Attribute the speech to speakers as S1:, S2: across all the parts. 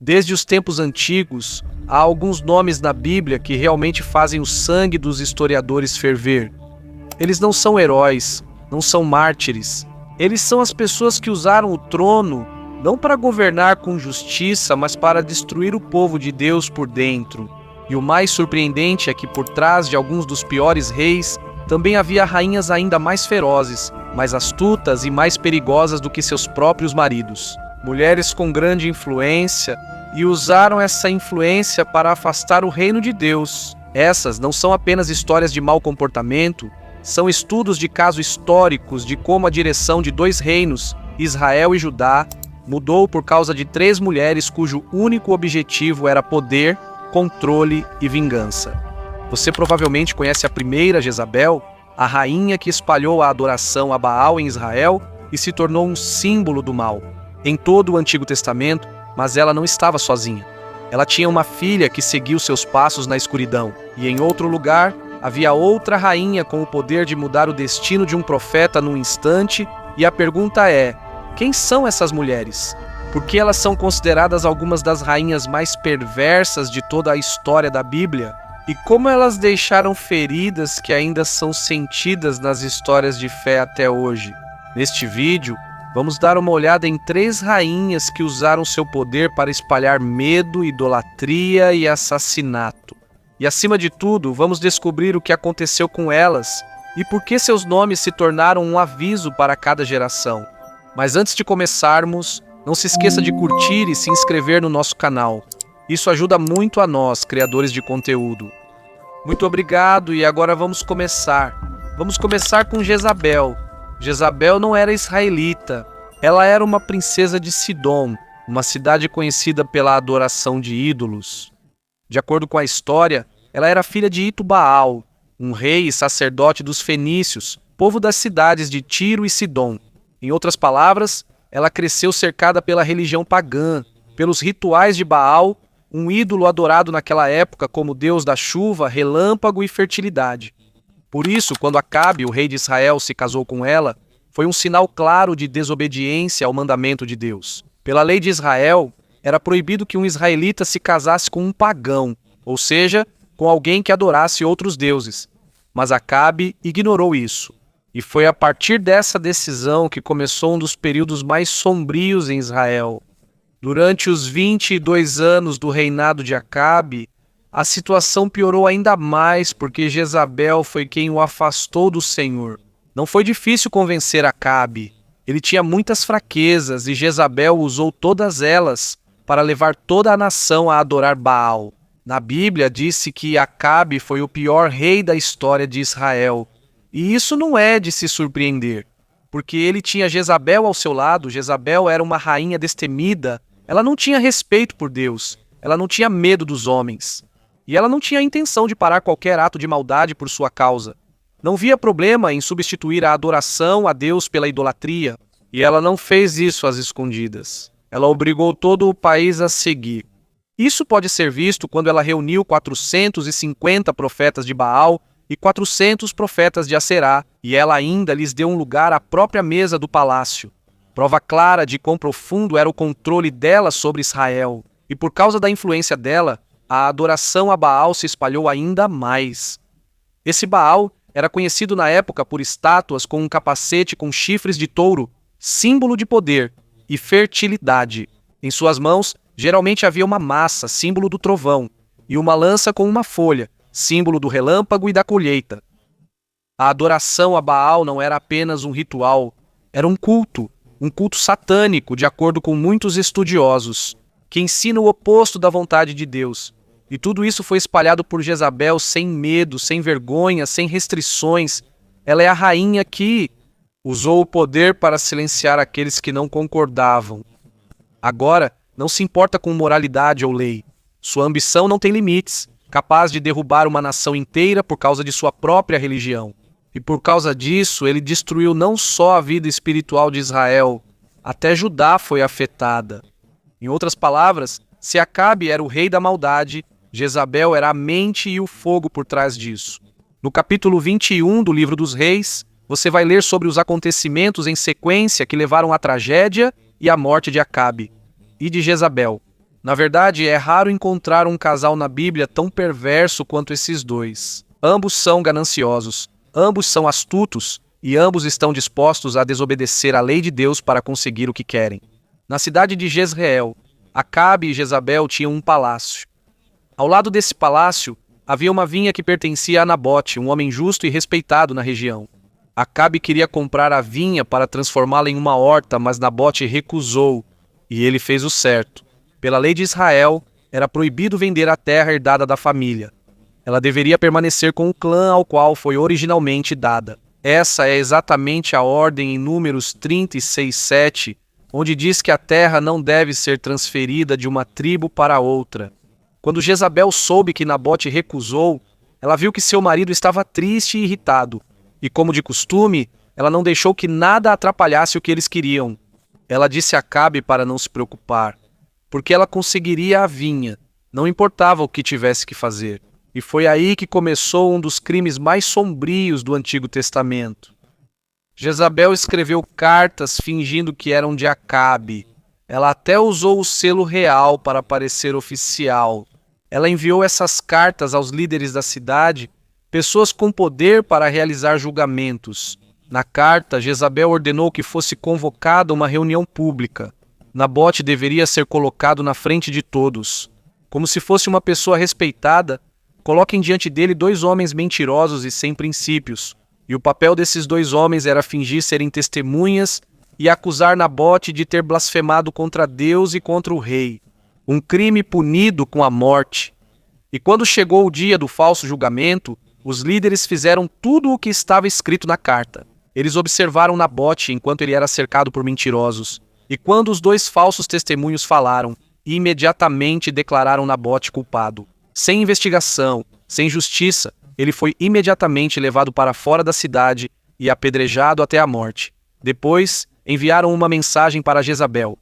S1: Desde os tempos antigos, há alguns nomes na Bíblia que realmente fazem o sangue dos historiadores ferver. Eles não são heróis, não são mártires. Eles são as pessoas que usaram o trono não para governar com justiça, mas para destruir o povo de Deus por dentro. E o mais surpreendente é que por trás de alguns dos piores reis, também havia rainhas ainda mais ferozes, mais astutas e mais perigosas do que seus próprios maridos. Mulheres com grande influência, e usaram essa influência para afastar o reino de Deus. Essas não são apenas histórias de mau comportamento, são estudos de casos históricos de como a direção de dois reinos, Israel e Judá, mudou por causa de 3 mulheres cujo único objetivo era poder, controle e vingança. Você provavelmente conhece a primeira Jezabel, a rainha que espalhou a adoração a Baal em Israel e se tornou um símbolo do mal. Em todo o Antigo Testamento, mas ela não estava sozinha. Ela tinha uma filha que seguiu seus passos na escuridão, e em outro lugar havia outra rainha com o poder de mudar o destino de um profeta num instante, e a pergunta é: quem são essas mulheres? Por que elas são consideradas algumas das rainhas mais perversas de toda a história da Bíblia? E como elas deixaram feridas que ainda são sentidas nas histórias de fé até hoje? Neste vídeo, vamos dar uma olhada em 3 rainhas que usaram seu poder para espalhar medo, idolatria e assassinato. E acima de tudo, vamos descobrir o que aconteceu com elas e por que seus nomes se tornaram um aviso para cada geração. Mas antes de começarmos, não se esqueça de curtir e se inscrever no nosso canal. Isso ajuda muito a nós, criadores de conteúdo. Muito obrigado e agora vamos começar. Vamos começar com Jezabel. Jezabel não era israelita. Ela era uma princesa de Sidom, uma cidade conhecida pela adoração de ídolos. De acordo com a história, ela era filha de Itubaal, um rei e sacerdote dos fenícios, povo das cidades de Tiro e Sidom. Em outras palavras, ela cresceu cercada pela religião pagã, pelos rituais de Baal, um ídolo adorado naquela época como deus da chuva, relâmpago e fertilidade. Por isso, quando Acabe, o rei de Israel, se casou com ela, foi um sinal claro de desobediência ao mandamento de Deus. Pela lei de Israel, era proibido que um israelita se casasse com um pagão, ou seja, com alguém que adorasse outros deuses. Mas Acabe ignorou isso. E foi a partir dessa decisão que começou um dos períodos mais sombrios em Israel. Durante os 22 anos do reinado de Acabe, a situação piorou ainda mais porque Jezabel foi quem o afastou do Senhor. Não foi difícil convencer Acabe. Ele tinha muitas fraquezas e Jezabel usou todas elas para levar toda a nação a adorar Baal. Na Bíblia disse que Acabe foi o pior rei da história de Israel. E isso não é de se surpreender, porque ele tinha Jezabel ao seu lado. Jezabel era uma rainha destemida. Ela não tinha respeito por Deus. Ela não tinha medo dos homens. E ela não tinha a intenção de parar qualquer ato de maldade por sua causa. Não via problema em substituir a adoração a Deus pela idolatria. E ela não fez isso às escondidas. Ela obrigou todo o país a seguir. Isso pode ser visto quando ela reuniu 450 profetas de Baal e 400 profetas de Aserá, e ela ainda lhes deu um lugar à própria mesa do palácio. Prova clara de quão profundo era o controle dela sobre Israel. E por causa da influência dela, a adoração a Baal se espalhou ainda mais. Esse Baal era conhecido na época por estátuas com um capacete com chifres de touro, símbolo de poder e fertilidade. Em suas mãos, geralmente havia uma massa, símbolo do trovão, e uma lança com uma folha, símbolo do relâmpago e da colheita. A adoração a Baal não era apenas um ritual, era um culto satânico, de acordo com muitos estudiosos, que ensina o oposto da vontade de Deus. E tudo isso foi espalhado por Jezabel sem medo, sem vergonha, sem restrições. Ela é a rainha que usou o poder para silenciar aqueles que não concordavam. Agora, não se importa com moralidade ou lei. Sua ambição não tem limites, capaz de derrubar uma nação inteira por causa de sua própria religião. E por causa disso, ele destruiu não só a vida espiritual de Israel, até Judá foi afetada. Em outras palavras, se Acabe era o rei da maldade, Jezabel era a mente e o fogo por trás disso. No capítulo 21 do livro dos Reis, você vai ler sobre os acontecimentos em sequência que levaram à tragédia e à morte de Acabe e de Jezabel. Na verdade, é raro encontrar um casal na Bíblia tão perverso quanto esses dois. Ambos são gananciosos, ambos são astutos e ambos estão dispostos a desobedecer à lei de Deus para conseguir o que querem. Na cidade de Jezreel, Acabe e Jezabel tinham um palácio. Ao lado desse palácio, havia uma vinha que pertencia a Nabote, um homem justo e respeitado na região. Acabe queria comprar a vinha para transformá-la em uma horta, mas Nabote recusou, e ele fez o certo. Pela lei de Israel, era proibido vender a terra herdada da família. Ela deveria permanecer com o clã ao qual foi originalmente dada. Essa é exatamente a ordem em Números 36:7, onde diz que a terra não deve ser transferida de uma tribo para outra. Quando Jezabel soube que Nabote recusou, ela viu que seu marido estava triste e irritado, e como de costume, ela não deixou que nada atrapalhasse o que eles queriam. Ela disse a Acabe para não se preocupar, porque ela conseguiria a vinha, não importava o que tivesse que fazer. E foi aí que começou um dos crimes mais sombrios do Antigo Testamento. Jezabel escreveu cartas fingindo que eram de Acabe. Ela até usou o selo real para parecer oficial. Ela enviou essas cartas aos líderes da cidade, pessoas com poder para realizar julgamentos. Na carta, Jezabel ordenou que fosse convocada uma reunião pública. Nabote deveria ser colocado na frente de todos. Como se fosse uma pessoa respeitada, coloquem diante dele dois homens mentirosos e sem princípios. E o papel desses dois homens era fingir serem testemunhas e acusar Nabote de ter blasfemado contra Deus e contra o rei. Um crime punido com a morte. E quando chegou o dia do falso julgamento, os líderes fizeram tudo o que estava escrito na carta. Eles observaram Nabote enquanto ele era cercado por mentirosos. E quando os dois falsos testemunhos falaram, imediatamente declararam Nabote culpado. Sem investigação, sem justiça, ele foi imediatamente levado para fora da cidade e apedrejado até a morte. Depois, enviaram uma mensagem para Jezabel.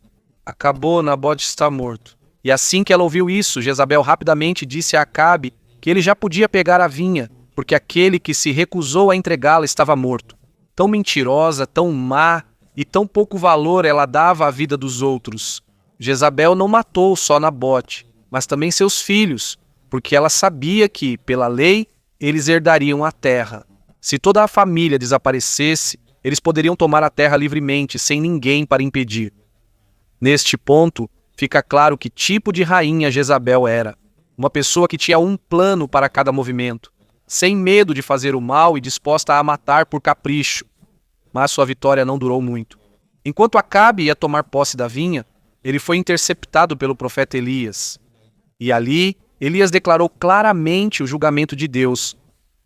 S1: Acabou, Nabote está morto. E assim que ela ouviu isso, Jezabel rapidamente disse a Acabe que ele já podia pegar a vinha, porque aquele que se recusou a entregá-la estava morto. Tão mentirosa, tão má e tão pouco valor ela dava à vida dos outros. Jezabel não matou só Nabote, mas também seus filhos, porque ela sabia que, pela lei, eles herdariam a terra. Se toda a família desaparecesse, eles poderiam tomar a terra livremente, sem ninguém para impedir. Neste ponto, fica claro que tipo de rainha Jezabel era. Uma pessoa que tinha um plano para cada movimento, sem medo de fazer o mal e disposta a matar por capricho. Mas sua vitória não durou muito. Enquanto Acabe ia tomar posse da vinha, ele foi interceptado pelo profeta Elias. E ali, Elias declarou claramente o julgamento de Deus.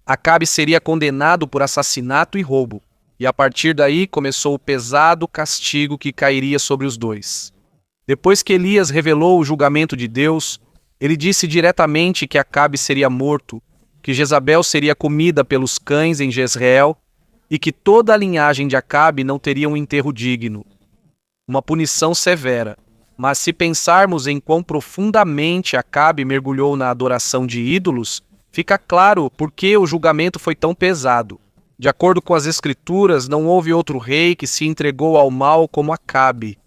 S1: Acabe seria condenado por assassinato e roubo. E a partir daí começou o pesado castigo que cairia sobre os dois. Depois que Elias revelou o julgamento de Deus, ele disse diretamente que Acabe seria morto, que Jezabel seria comida pelos cães em Jezreel e que toda a linhagem de Acabe não teria um enterro digno. Uma punição severa. Mas se pensarmos em quão profundamente Acabe mergulhou na adoração de ídolos, fica claro por que o julgamento foi tão pesado. De acordo com as Escrituras, não houve outro rei que se entregou ao mal como Acabe.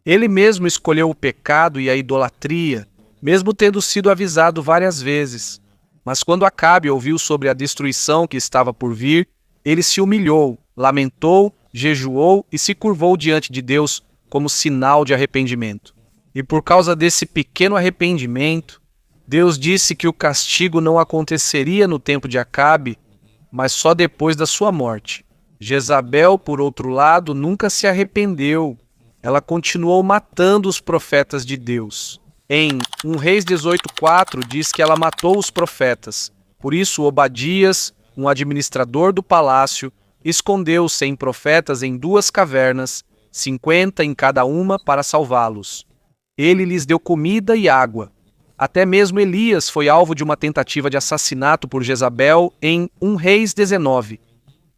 S1: Ele mesmo escolheu o pecado e a idolatria, mesmo tendo sido avisado várias vezes. Mas quando Acabe ouviu sobre a destruição que estava por vir, ele se humilhou, lamentou, jejuou e se curvou diante de Deus como sinal de arrependimento. E por causa desse pequeno arrependimento, Deus disse que o castigo não aconteceria no tempo de Acabe, mas só depois da sua morte. Jezabel, por outro lado, nunca se arrependeu. Ela continuou matando os profetas de Deus. Em 1 Reis 18:4 diz que ela matou os profetas. Por isso, Obadias, um administrador do palácio, escondeu 100 profetas em 2 cavernas, 50 em cada uma para salvá-los. Ele lhes deu comida e água. Até mesmo Elias foi alvo de uma tentativa de assassinato por Jezabel em 1 Reis 19.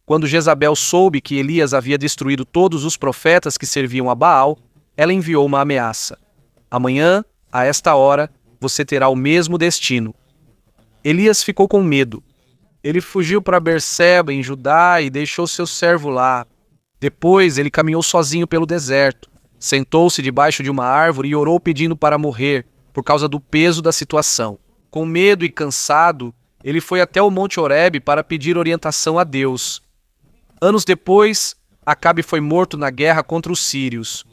S1: Quando Jezabel soube que Elias havia destruído todos os profetas que serviam a Baal, ela enviou uma ameaça. Amanhã, a esta hora, você terá o mesmo destino. Elias ficou com medo. Ele fugiu para Berseba, em Judá, e deixou seu servo lá. Depois, ele caminhou sozinho pelo deserto. Sentou-se debaixo de uma árvore e orou pedindo para morrer, por causa do peso da situação. Com medo e cansado, ele foi até o Monte Horebe para pedir orientação a Deus. Anos depois, Acabe foi morto na guerra contra os sírios.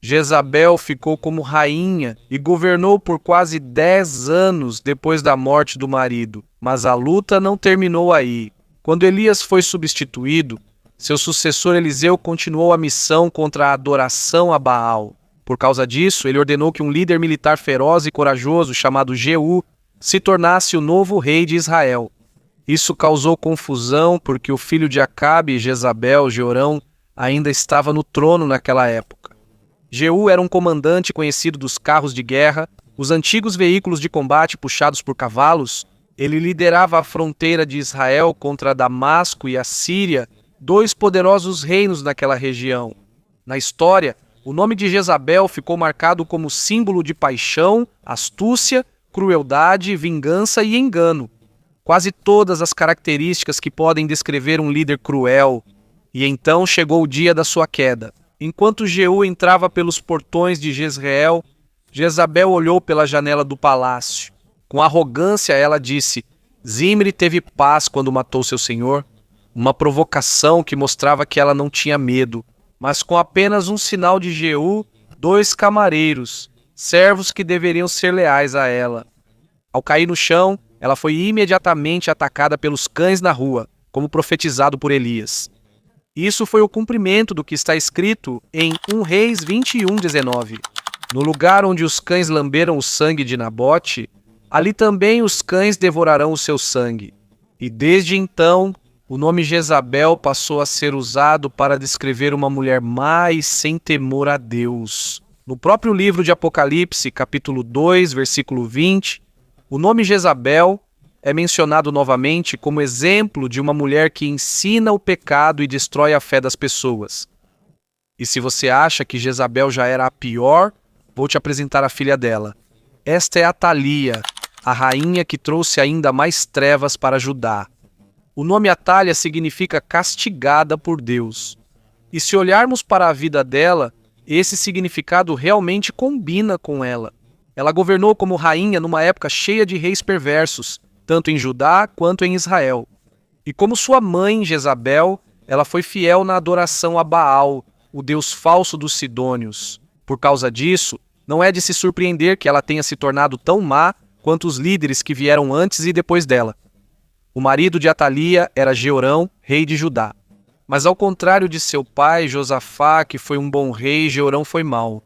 S1: Jezabel ficou como rainha e governou por quase 10 anos depois da morte do marido. Mas a luta não terminou aí. Quando Elias foi substituído, seu sucessor Eliseu continuou a missão contra a adoração a Baal. Por causa disso, ele ordenou que um líder militar feroz e corajoso chamado Jeú se tornasse o novo rei de Israel. Isso causou confusão porque o filho de Acabe, Jezabel, Jeorão, ainda estava no trono naquela época. Jeú era um comandante conhecido dos carros de guerra, os antigos veículos de combate puxados por cavalos. Ele liderava a fronteira de Israel contra Damasco e a Síria, dois poderosos reinos naquela região. Na história, o nome de Jezabel ficou marcado como símbolo de paixão, astúcia, crueldade, vingança e engano. Quase todas as características que podem descrever um líder cruel. E então chegou o dia da sua queda. Enquanto Jeú entrava pelos portões de Jezreel, Jezabel olhou pela janela do palácio. Com arrogância ela disse: Zimri teve paz quando matou seu senhor. Uma provocação que mostrava que ela não tinha medo. Mas com apenas um sinal de Jeú, 2 camareiros, servos que deveriam ser leais a ela. Ao cair no chão, ela foi imediatamente atacada pelos cães na rua, como profetizado por Elias. Isso foi o cumprimento do que está escrito em 1 Reis 21:19. No lugar onde os cães lamberam o sangue de Nabote, ali também os cães devorarão o seu sangue. E desde então, o nome Jezabel passou a ser usado para descrever uma mulher má e sem temor a Deus. No próprio livro de Apocalipse, capítulo 2, versículo 20, o nome Jezabel é mencionado novamente como exemplo de uma mulher que ensina o pecado e destrói a fé das pessoas. E se você acha que Jezabel já era a pior, vou te apresentar a filha dela. Esta é Atalia, a rainha que trouxe ainda mais trevas para Judá. O nome Atalia significa castigada por Deus. E se olharmos para a vida dela, esse significado realmente combina com ela. Ela governou como rainha numa época cheia de reis perversos, tanto em Judá quanto em Israel. E como sua mãe, Jezabel, ela foi fiel na adoração a Baal, o deus falso dos sidônios. Por causa disso, não é de se surpreender que ela tenha se tornado tão má quanto os líderes que vieram antes e depois dela. O marido de Atalia era Jeorão, rei de Judá. Mas ao contrário de seu pai, Josafá, que foi um bom rei, Jeorão foi mau,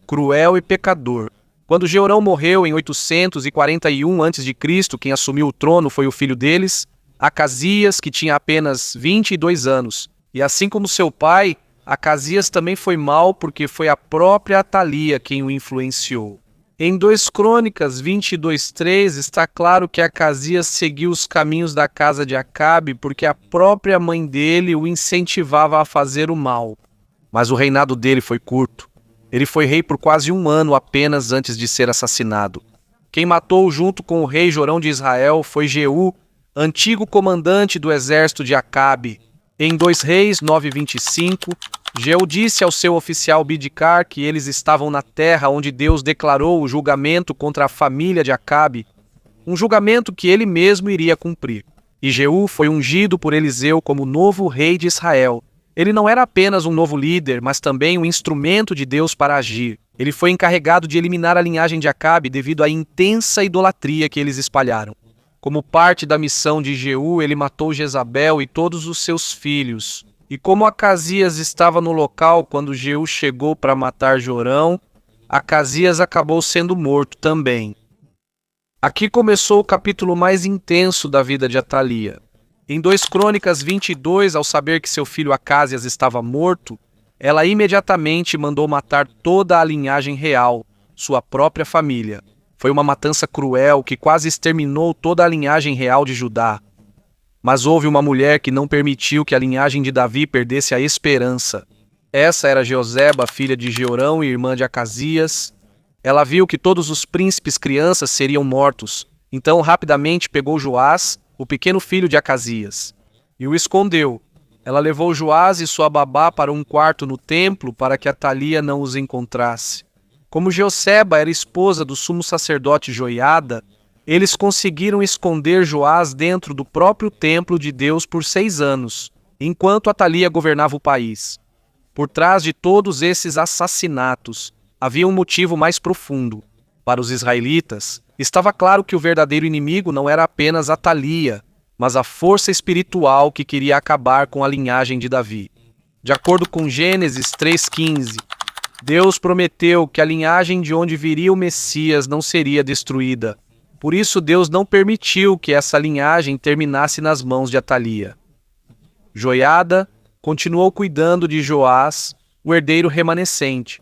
S1: cruel e pecador. Quando Jeorão morreu em 841 a.C., quem assumiu o trono foi o filho deles, Acasias, que tinha apenas 22 anos. E assim como seu pai, Acasias também foi mau porque foi a própria Atalia quem o influenciou. Em 2 Crônicas 22:3 está claro que Acasias seguiu os caminhos da casa de Acabe porque a própria mãe dele o incentivava a fazer o mal. Mas o reinado dele foi curto. Ele foi rei por quase 1 ano apenas antes de ser assassinado. Quem matou junto com o rei Jorão de Israel foi Jeú, antigo comandante do exército de Acabe. Em 2 Reis 9:25, Jeú disse ao seu oficial Bidicar que eles estavam na terra onde Deus declarou o julgamento contra a família de Acabe, um julgamento que ele mesmo iria cumprir. E Jeú foi ungido por Eliseu como novo rei de Israel. Ele não era apenas um novo líder, mas também um instrumento de Deus para agir. Ele foi encarregado de eliminar a linhagem de Acabe devido à intensa idolatria que eles espalharam. Como parte da missão de Jeú, ele matou Jezabel e todos os seus filhos. E como Acasias estava no local quando Jeú chegou para matar Jorão, Acasias acabou sendo morto também. Aqui começou o capítulo mais intenso da vida de Atalia. Em 2 Crônicas 22, ao saber que seu filho Acasias estava morto, ela imediatamente mandou matar toda a linhagem real, sua própria família. Foi uma matança cruel que quase exterminou toda a linhagem real de Judá. Mas houve uma mulher que não permitiu que a linhagem de Davi perdesse a esperança. Essa era Jeoseba, filha de Jeorão e irmã de Acasias. Ela viu que todos os príncipes crianças seriam mortos, então rapidamente pegou Joás, o pequeno filho de Acasias, e o escondeu. Ela levou Joás e sua babá para um quarto no templo para que Atalia não os encontrasse. Como Jeosseba era esposa do sumo sacerdote Joiada, eles conseguiram esconder Joás dentro do próprio templo de Deus por 6 anos, enquanto Atalia governava o país. Por trás de todos esses assassinatos, havia um motivo mais profundo. Para os israelitas, estava claro que o verdadeiro inimigo não era apenas Atalia, mas a força espiritual que queria acabar com a linhagem de Davi. De acordo com Gênesis 3,15, Deus prometeu que a linhagem de onde viria o Messias não seria destruída. Por isso, Deus não permitiu que essa linhagem terminasse nas mãos de Atalia. Joiada continuou cuidando de Joás, o herdeiro remanescente,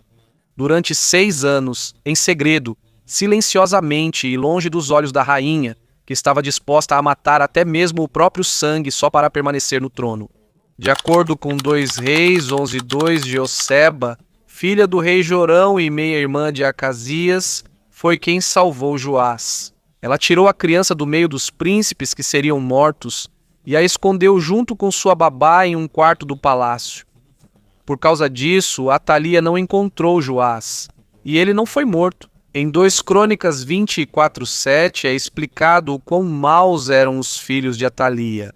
S1: durante 6 anos, em segredo, silenciosamente e longe dos olhos da rainha, que estava disposta a matar até mesmo o próprio sangue só para permanecer no trono. De acordo com 2 Reis 11:2, Jeosseba, filha do rei Jorão e meia-irmã de Acasias, foi quem salvou Joás. Ela tirou a criança do meio dos príncipes que seriam mortos e a escondeu junto com sua babá em um quarto do palácio. Por causa disso, Atalia não encontrou Joás, e ele não foi morto. Em 2 Crônicas 24:7 é explicado o quão maus eram os filhos de Atalia.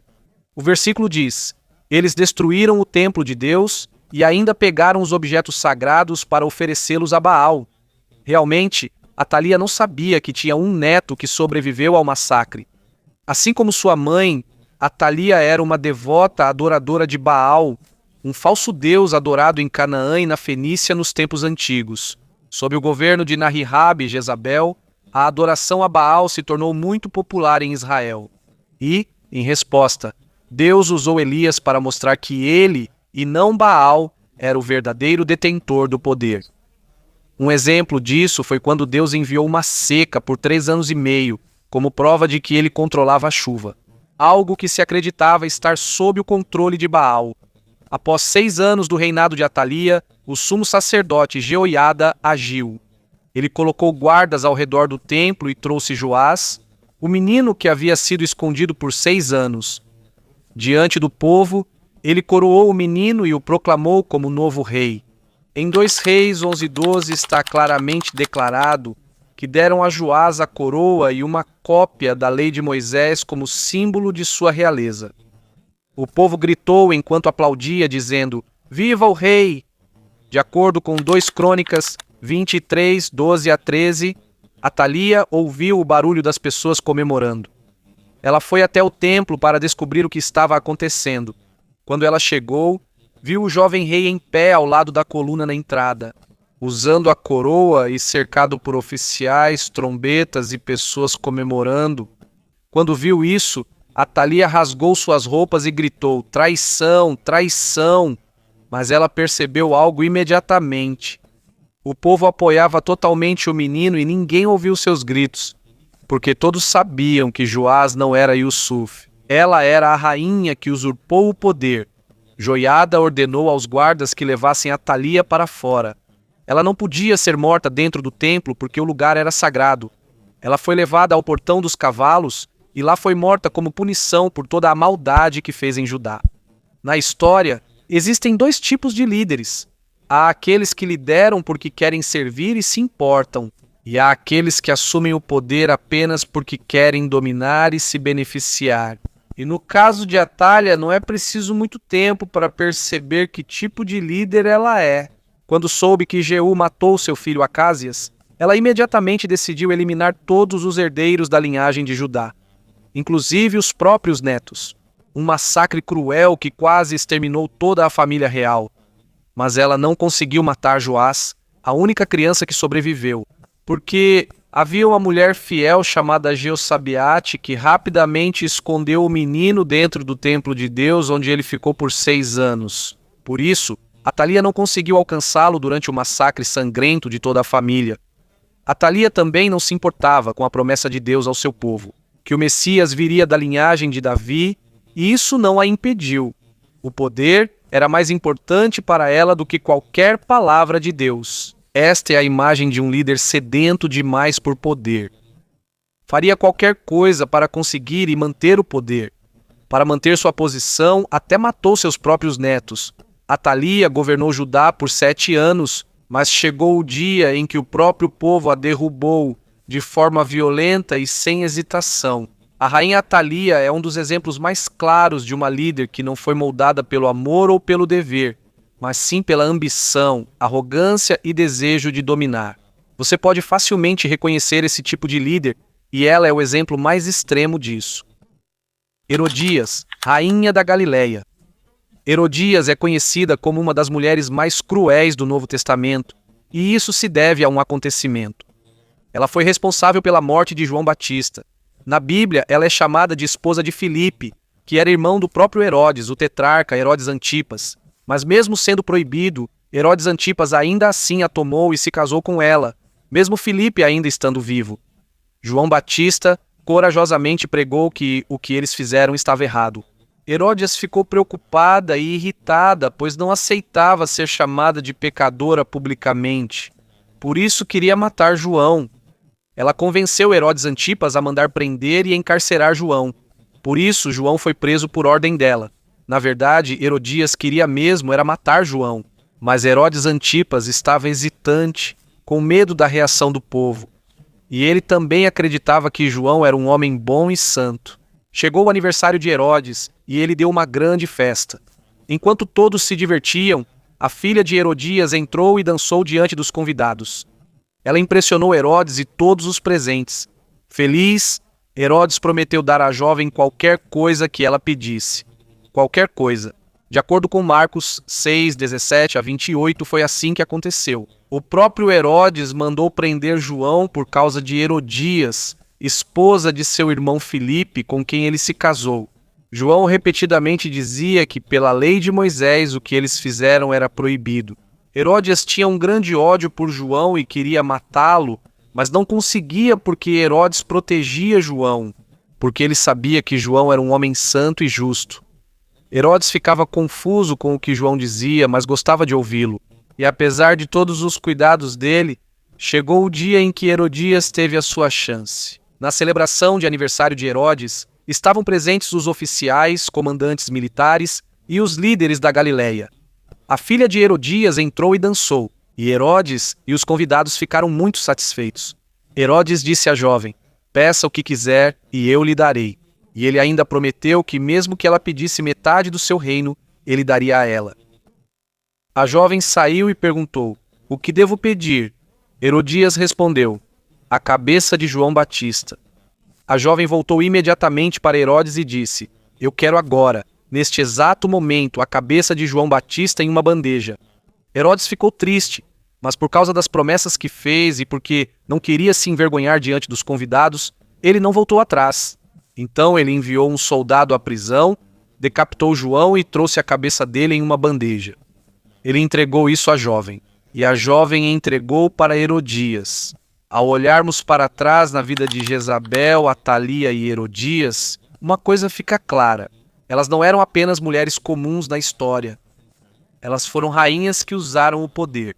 S1: O versículo diz: eles destruíram o templo de Deus e ainda pegaram os objetos sagrados para oferecê-los a Baal. Realmente, Atalia não sabia que tinha um neto que sobreviveu ao massacre. Assim como sua mãe, Atalia era uma devota adoradora de Baal, um falso deus adorado em Canaã e na Fenícia nos tempos antigos. Sob o governo de Nahirabe e Jezabel, a adoração a Baal se tornou muito popular em Israel. E, em resposta, Deus usou Elias para mostrar que ele, e não Baal, era o verdadeiro detentor do poder. Um exemplo disso foi quando Deus enviou uma seca por 3 anos e meio, como prova de que ele controlava a chuva, algo que se acreditava estar sob o controle de Baal. Após 6 anos do reinado de Atalia, o sumo sacerdote Jeoiada agiu. Ele colocou guardas ao redor do templo e trouxe Joás, o menino que havia sido escondido por 6 anos. Diante do povo, ele coroou o menino e o proclamou como novo rei. Em 2 Reis 11:12 está claramente declarado que deram a Joás a coroa e uma cópia da lei de Moisés como símbolo de sua realeza. O povo gritou enquanto aplaudia, dizendo: "Viva o rei!" De acordo com 2 Crônicas 23:12-13, Atalia ouviu o barulho das pessoas comemorando. Ela foi até o templo para descobrir o que estava acontecendo. Quando ela chegou, viu o jovem rei em pé ao lado da coluna na entrada, usando a coroa e cercado por oficiais, trombetas e pessoas comemorando. Quando viu isso, Atalia rasgou suas roupas e gritou: "Traição, traição!" Mas ela percebeu algo imediatamente. O povo apoiava totalmente o menino e ninguém ouviu seus gritos, porque todos sabiam que Joás não era Yusuf. Ela era a rainha que usurpou o poder. Joiada ordenou aos guardas que levassem Atalia para fora. Ela não podia ser morta dentro do templo porque o lugar era sagrado. Ela foi levada ao portão dos cavalos e lá foi morta como punição por toda a maldade que fez em Judá. Na história, existem 2 tipos de líderes. Há aqueles que lideram porque querem servir e se importam, e há aqueles que assumem o poder apenas porque querem dominar e se beneficiar. E no caso de Atalia, não é preciso muito tempo para perceber que tipo de líder ela é. Quando soube que Jeú matou seu filho Acasias, ela imediatamente decidiu eliminar todos os herdeiros da linhagem de Judá, inclusive os próprios netos. Um massacre cruel que quase exterminou toda a família real. Mas ela não conseguiu matar Joás, a única criança que sobreviveu, porque havia uma mulher fiel chamada Jeossabiate que rapidamente escondeu o menino dentro do templo de Deus, onde ele ficou por 6 anos. Por isso, Atalia não conseguiu alcançá-lo durante o massacre sangrento de toda a família. Atalia também não se importava com a promessa de Deus ao seu povo, que o Messias viria da linhagem de Davi, e isso não a impediu. O poder era mais importante para ela do que qualquer palavra de Deus. Esta é a imagem de um líder sedento demais por poder. Faria qualquer coisa para conseguir e manter o poder. Para manter sua posição, até matou seus próprios netos. Atalia governou Judá por 7 anos, Mas chegou o dia em que o próprio povo a derrubou de forma violenta e sem hesitação. A rainha Atalia é um dos exemplos mais claros de uma líder que não foi moldada pelo amor ou pelo dever, mas sim pela ambição, arrogância e desejo de dominar. Você pode facilmente reconhecer esse tipo de líder, e ela é o exemplo mais extremo disso. Herodias, rainha da Galileia. Herodias é conhecida como uma das mulheres mais cruéis do Novo Testamento, e isso se deve a um acontecimento. Ela foi responsável pela morte de João Batista. Na Bíblia, ela é chamada de esposa de Filipe, que era irmão do próprio Herodes, o tetrarca Herodes Antipas. Mas mesmo sendo proibido, Herodes Antipas ainda assim a tomou e se casou com ela, mesmo Filipe ainda estando vivo. João Batista corajosamente pregou que o que eles fizeram estava errado. Herodes ficou preocupada e irritada, pois não aceitava ser chamada de pecadora publicamente. Por isso queria matar João. Ela convenceu Herodes Antipas a mandar prender e encarcerar João. Por isso, João foi preso por ordem dela. Na verdade, Herodias queria mesmo era matar João, mas Herodes Antipas estava hesitante, com medo da reação do povo. E ele também acreditava que João era um homem bom e santo. Chegou o aniversário de Herodes e ele deu uma grande festa. Enquanto todos se divertiam, a filha de Herodias entrou e dançou diante dos convidados. Ela impressionou Herodes e todos os presentes. Feliz, Herodes prometeu dar à jovem qualquer coisa que ela pedisse. Qualquer coisa. De acordo com Marcos 6, 17 a 28, foi assim que aconteceu. O próprio Herodes mandou prender João por causa de Herodias, esposa de seu irmão Filipe, com quem ele se casou. João repetidamente dizia que pela lei de Moisés o que eles fizeram era proibido. Herodes tinha um grande ódio por João e queria matá-lo, mas não conseguia porque Herodes protegia João, porque ele sabia que João era um homem santo e justo. Herodes ficava confuso com o que João dizia, mas gostava de ouvi-lo. E apesar de todos os cuidados dele, chegou o dia em que Herodias teve a sua chance. Na celebração de aniversário de Herodes, estavam presentes os oficiais, comandantes militares e os líderes da Galileia. A filha de Herodias entrou e dançou, e Herodes e os convidados ficaram muito satisfeitos. Herodes disse à jovem: "Peça o que quiser e eu lhe darei." E ele ainda prometeu que mesmo que ela pedisse metade do seu reino, ele daria a ela. A jovem saiu e perguntou: "O que devo pedir?" Herodias respondeu: "A cabeça de João Batista." A jovem voltou imediatamente para Herodes e disse: "Eu quero agora, neste exato momento, a cabeça de João Batista em uma bandeja." Herodes ficou triste, mas por causa das promessas que fez e porque não queria se envergonhar diante dos convidados, ele não voltou atrás. Então ele enviou um soldado à prisão, decapitou João e trouxe a cabeça dele em uma bandeja. Ele entregou isso à jovem, e a jovem entregou para Herodias. Ao olharmos para trás na vida de Jezabel, Atalia e Herodias, uma coisa fica clara: elas não eram apenas mulheres comuns na história. Elas foram rainhas que usaram o poder.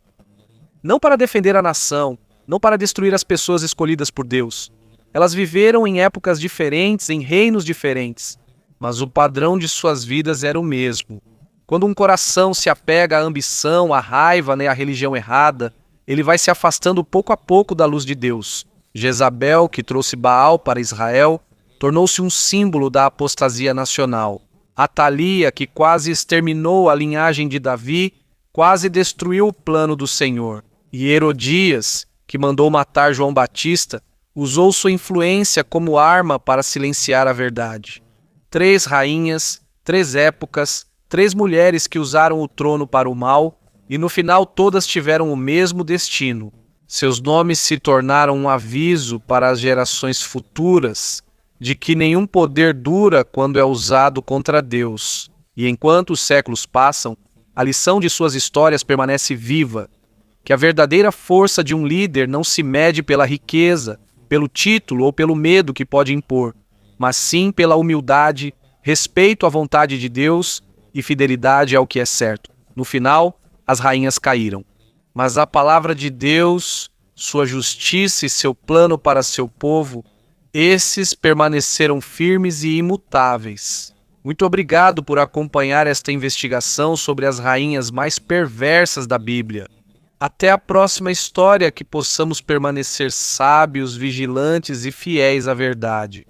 S1: Não para defender a nação, não para destruir as pessoas escolhidas por Deus. Elas viveram em épocas diferentes, em reinos diferentes, mas o padrão de suas vidas era o mesmo. Quando um coração se apega à ambição, à raiva, à religião errada, ele vai se afastando pouco a pouco da luz de Deus. Jezabel, que trouxe Baal para Israel, tornou-se um símbolo da apostasia nacional. Atalia, que quase exterminou a linhagem de Davi, quase destruiu o plano do Senhor. E Herodias, que mandou matar João Batista, usou sua influência como arma para silenciar a verdade. 3 rainhas, 3 épocas, 3 mulheres que usaram o trono para o mal, e no final todas tiveram o mesmo destino. Seus nomes se tornaram um aviso para as gerações futuras de que nenhum poder dura quando é usado contra Deus. E enquanto os séculos passam, a lição de suas histórias permanece viva, que a verdadeira força de um líder não se mede pela riqueza, pelo título ou pelo medo que pode impor, mas sim pela humildade, respeito à vontade de Deus e fidelidade ao que é certo. No final, as rainhas caíram. Mas a palavra de Deus, sua justiça e seu plano para seu povo, esses permaneceram firmes e imutáveis. Muito obrigado por acompanhar esta investigação sobre as rainhas mais perversas da Bíblia. Até a próxima história, que possamos permanecer sábios, vigilantes e fiéis à verdade.